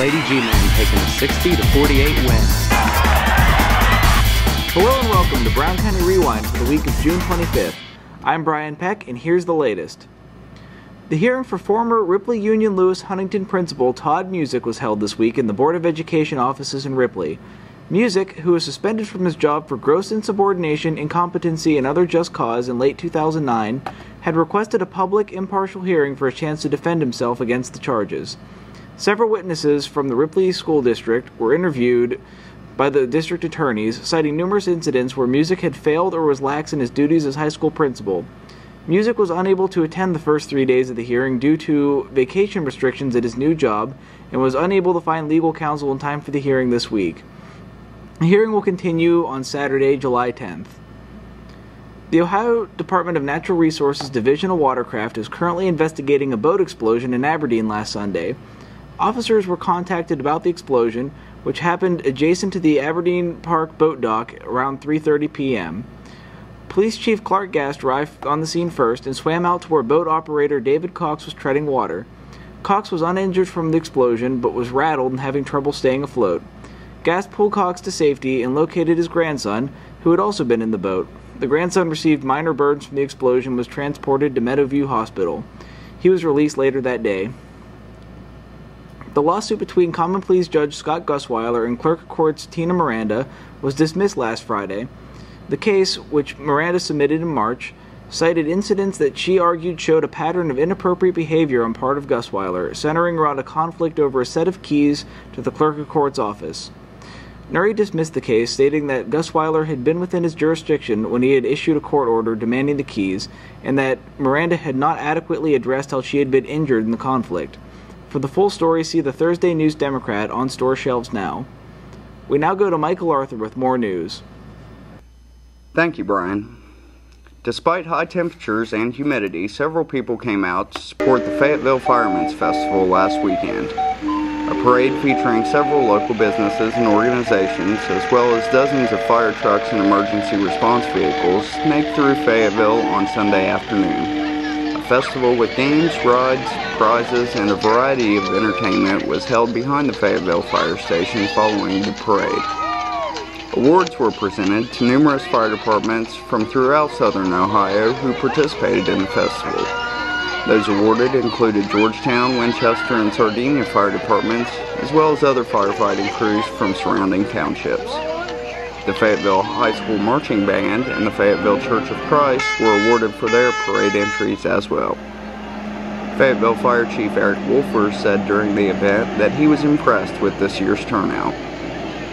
Lady G-Men taking a 60-48 win. Hello and welcome to Brown County Rewind for the week of June 25th. I'm Brian Peck, and here's the latest. The hearing for former Ripley Union Lewis Huntington principal Todd Musick was held this week in the Board of Education offices in Ripley. Musick, who was suspended from his job for gross insubordination, incompetency, and other just cause in late 2009, had requested a public, impartial hearing for a chance to defend himself against the charges. Several witnesses from the Ripley School District were interviewed by the district attorneys, citing numerous incidents where Musick had failed or was lax in his duties as high school principal. Musick was unable to attend the first 3 days of the hearing due to vacation restrictions at his new job and was unable to find legal counsel in time for the hearing this week. The hearing will continue on Saturday, July 10th. The Ohio Department of Natural Resources Division of Watercraft is currently investigating a boat explosion in Aberdeen last Sunday. Officers were contacted about the explosion, which happened adjacent to the Aberdeen Park boat dock around 3:30 p.m. Police Chief Clark Gast arrived on the scene first and swam out to where boat operator David Cox was treading water. Cox was uninjured from the explosion, but was rattled and having trouble staying afloat. Gast pulled Cox to safety and located his grandson, who had also been in the boat. The grandson received minor burns from the explosion and was transported to Meadowview Hospital. He was released later that day. The lawsuit between Common Pleas Judge Scott Gusweiler and Clerk of Courts Tina Miranda was dismissed last Friday. The case, which Miranda submitted in March, cited incidents that she argued showed a pattern of inappropriate behavior on part of Gusweiler, centering around a conflict over a set of keys to the Clerk of Court's office. Nuri dismissed the case, stating that Gusweiler had been within his jurisdiction when he had issued a court order demanding the keys, and that Miranda had not adequately addressed how she had been injured in the conflict. For the full story, see the Thursday News Democrat on store shelves now. We now go to Michael Arthur with more news. Thank you, Brian. Despite high temperatures and humidity, several people came out to support the Fayetteville Firemen's Festival last weekend. A parade featuring several local businesses and organizations, as well as dozens of fire trucks and emergency response vehicles, snaked through Fayetteville on Sunday afternoon. A festival with games, rides, prizes, and a variety of entertainment was held behind the Fayetteville Fire Station following the parade. Awards were presented to numerous fire departments from throughout southern Ohio who participated in the festival. Those awarded included Georgetown, Winchester, and Sardinia fire departments, as well as other firefighting crews from surrounding townships. The Fayetteville High School Marching Band and the Fayetteville Church of Christ were awarded for their parade entries as well. Fayetteville Fire Chief Eric Wolfer said during the event that he was impressed with this year's turnout.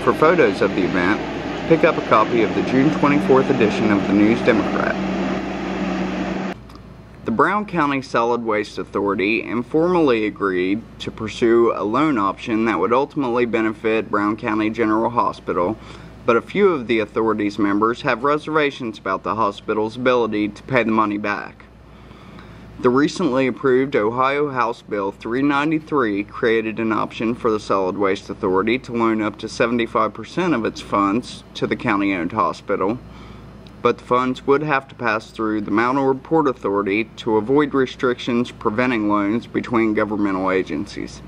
For photos of the event, pick up a copy of the June 24th edition of the News Democrat. The Brown County Solid Waste Authority informally agreed to pursue a loan option that would ultimately benefit Brown County General Hospital, but a few of the authority's members have reservations about the hospital's ability to pay the money back. The recently approved Ohio House Bill 393 created an option for the Solid Waste Authority to loan up to 75% of its funds to the county-owned hospital, but the funds would have to pass through the Mount Orab Port Authority to avoid restrictions preventing loans between governmental agencies.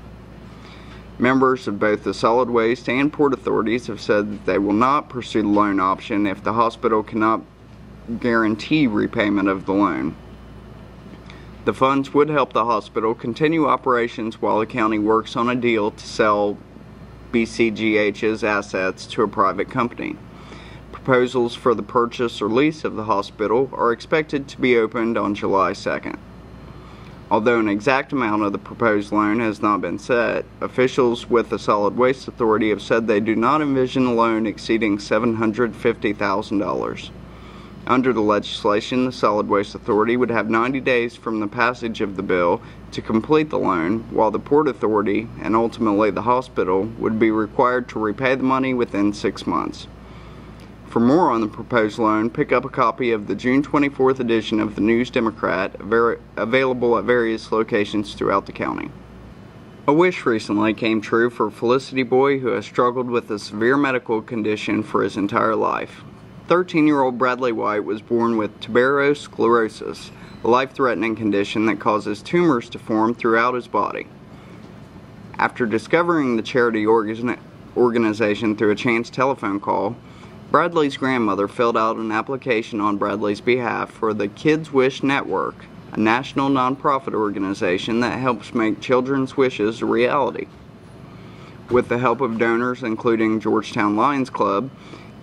Members of both the Solid Waste and Port Authorities have said that they will not pursue the loan option if the hospital cannot guarantee repayment of the loan. The funds would help the hospital continue operations while the county works on a deal to sell BCGH's assets to a private company. Proposals for the purchase or lease of the hospital are expected to be opened on July 2nd. Although an exact amount of the proposed loan has not been set, officials with the Solid Waste Authority have said they do not envision a loan exceeding $750,000. Under the legislation, the Solid Waste Authority would have 90 days from the passage of the bill to complete the loan, while the Port Authority, and ultimately the hospital, would be required to repay the money within 6 months. For more on the proposed loan, pick up a copy of the June 24th edition of the News Democrat, available at various locations throughout the county. A wish recently came true for Felicity Boy, who has struggled with a severe medical condition for his entire life. 13-year-old Bradley White was born with tuberous sclerosis, a life-threatening condition that causes tumors to form throughout his body. After discovering the charity organization through a chance telephone call, Bradley's grandmother filled out an application on Bradley's behalf for the Kids Wish Network, a national nonprofit organization that helps make children's wishes a reality. With the help of donors including Georgetown Lions Club,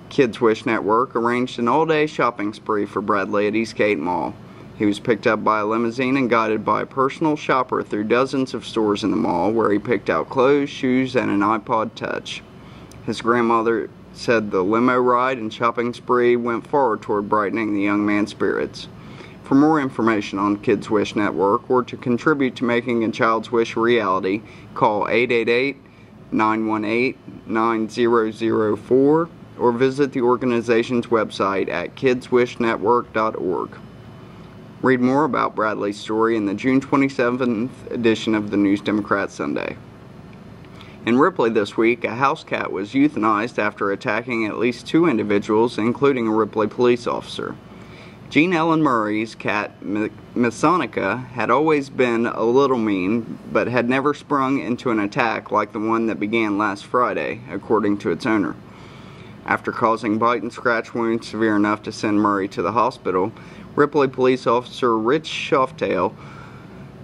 Kids Wish Network arranged an all-day shopping spree for Bradley at Eastgate Mall. He was picked up by a limousine and guided by a personal shopper through dozens of stores in the mall where he picked out clothes, shoes, and an iPod Touch. His grandmother said the limo ride and shopping spree went far toward brightening the young man's spirits. For more information on Kids Wish Network or to contribute to making a child's wish a reality, call 888-918-9004 or visit the organization's website at kidswishnetwork.org. Read more about Bradley's story in the June 27th edition of the News Democrat Sunday. In Ripley this week, a house cat was euthanized after attacking at least 2 individuals, including a Ripley police officer. Jean Ellen Murray's cat, Massonica, had always been a little mean, but had never sprung into an attack like the one that began last Friday, according to its owner. After causing bite and scratch wounds severe enough to send Murray to the hospital, Ripley police officer Rich Shoftail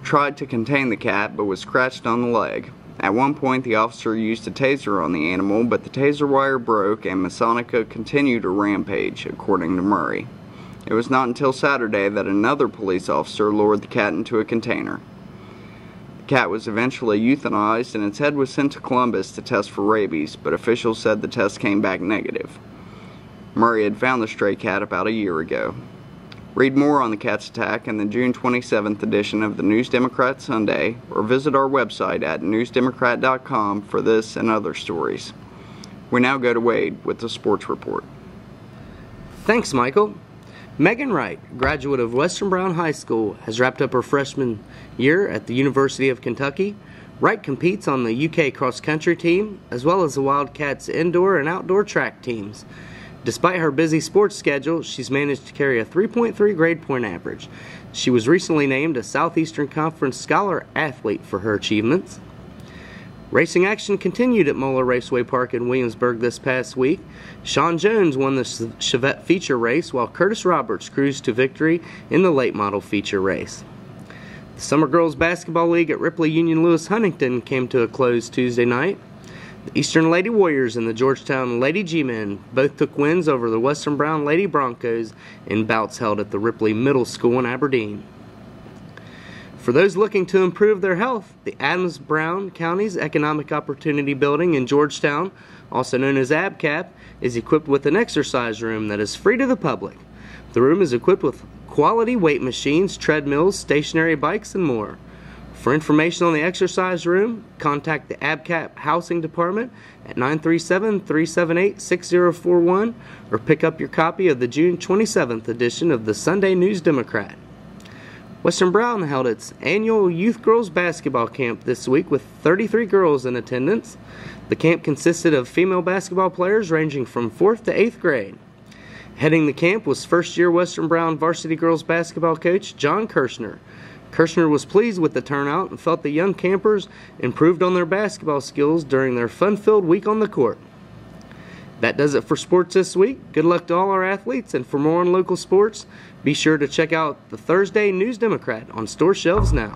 tried to contain the cat but was scratched on the leg. At one point, the officer used a taser on the animal, but the taser wire broke and Massonica continued to rampage, according to Murray. It was not until Saturday that another police officer lured the cat into a container. The cat was eventually euthanized and its head was sent to Columbus to test for rabies, but officials said the test came back negative. Murray had found the stray cat about a year ago. Read more on the cat's attack in the June 27th edition of the News Democrat Sunday, or visit our website at newsdemocrat.com for this and other stories. We now go to Wade with the sports report. Thanks, Michael. Megan Wright, graduate of Western Brown High School, has wrapped up her freshman year at the University of Kentucky. Wright competes on the UK cross-country team, as well as the Wildcats indoor and outdoor track teams. Despite her busy sports schedule, she's managed to carry a 3.3 grade point average. She was recently named a Southeastern Conference Scholar Athlete for her achievements. Racing action continued at Moeller Raceway Park in Williamsburg this past week. Sean Jones won the Chevette feature race, while Curtis Roberts cruised to victory in the late model feature race. The Summer Girls Basketball League at Ripley Union Lewis Huntington came to a close Tuesday night. The Eastern Lady Warriors and the Georgetown Lady G-Men both took wins over the Western Brown Lady Broncos in bouts held at the Ripley Middle School in Aberdeen. For those looking to improve their health, the Adams Brown County's Economic Opportunity Building in Georgetown, also known as ABCAP, is equipped with an exercise room that is free to the public. The room is equipped with quality weight machines, treadmills, stationary bikes, and more. For information on the exercise room, contact the ABCAP Housing Department at 937-378-6041 or pick up your copy of the June 27th edition of the Sunday News Democrat. Western Brown held its annual Youth Girls Basketball Camp this week with 33 girls in attendance. The camp consisted of female basketball players ranging from 4th to 8th grade. Heading the camp was first-year Western Brown varsity girls basketball coach John Kirshner. Kirshner was pleased with the turnout and felt the young campers improved on their basketball skills during their fun-filled week on the court. That does it for sports this week. Good luck to all our athletes, and for more on local sports, be sure to check out the Thursday News Democrat on store shelves now.